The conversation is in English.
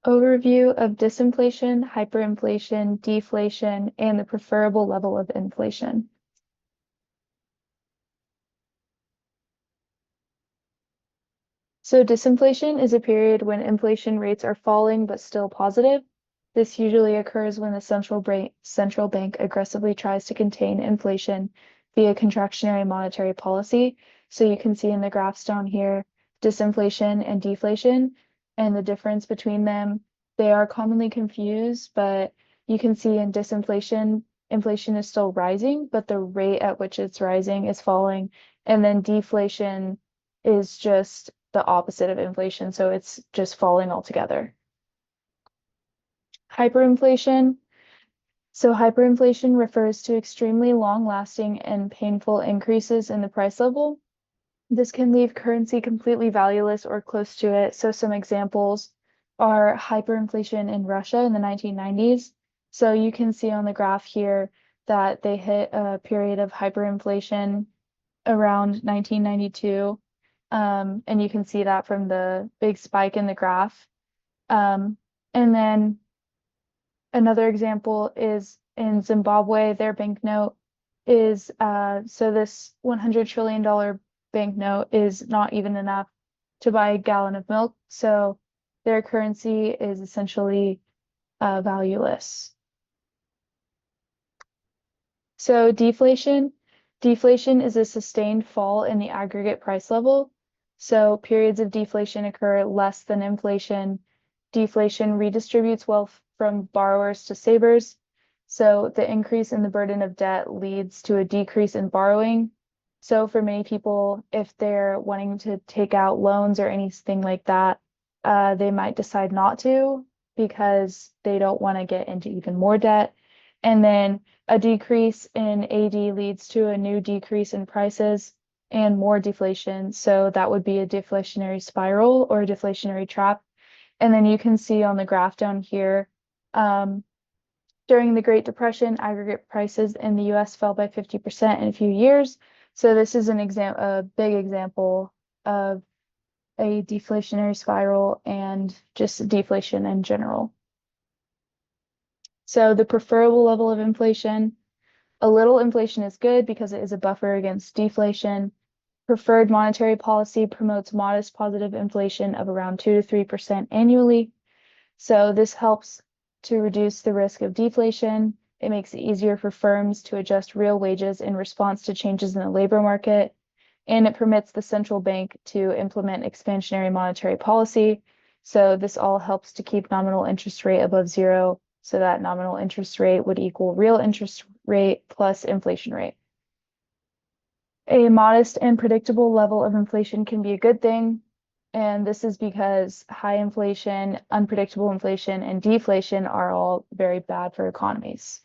Overview of disinflation, hyperinflation, deflation, and the preferable level of inflation. So disinflation is a period when inflation rates are falling but still positive. This usually occurs when the central bank aggressively tries to contain inflation via contractionary monetary policy. So you can see in the graphs down here, disinflation and deflation, and the difference between them. They are commonly confused, but you can see in disinflation, inflation is still rising, but the rate at which it's rising is falling. And then deflation is just the opposite of inflation, so it's just falling altogether. Hyperinflation. So hyperinflation refers to extremely long-lasting and painful increases in the price level. This can leave currency completely valueless or close to it. So some examples are hyperinflation in Russia in the 1990s. So you can see on the graph here that they hit a period of hyperinflation around 1992. And you can see that from the big spike in the graph. And then another example is in Zimbabwe, their banknote is so this $100 trillion banknote is not even enough to buy a gallon of milk. So their currency is essentially valueless. So deflation. Deflation is a sustained fall in the aggregate price level. So periods of deflation occur less than inflation. Deflation redistributes wealth from borrowers to savers. So the increase in the burden of debt leads to a decrease in borrowing. So for many people, if they're wanting to take out loans or anything like that, they might decide not to because they don't want to get into even more debt. And then a decrease in AD leads to a new decrease in prices and more deflation. So that would be a deflationary spiral or a deflationary trap. And then you can see on the graph down here, during the Great Depression, aggregate prices in the US fell by 50% in a few years. So this is a big example of a deflationary spiral and just deflation in general. So the preferable level of inflation, a little inflation is good because it is a buffer against deflation. Preferred monetary policy promotes modest positive inflation of around 2 to 3% annually. So this helps to reduce the risk of deflation. It makes it easier for firms to adjust real wages in response to changes in the labor market. And it permits the central bank to implement expansionary monetary policy. So this all helps to keep nominal interest rate above zero. So that nominal interest rate would equal real interest rate plus inflation rate. A modest and predictable level of inflation can be a good thing. And this is because high inflation, unpredictable inflation, and deflation are all very bad for economies.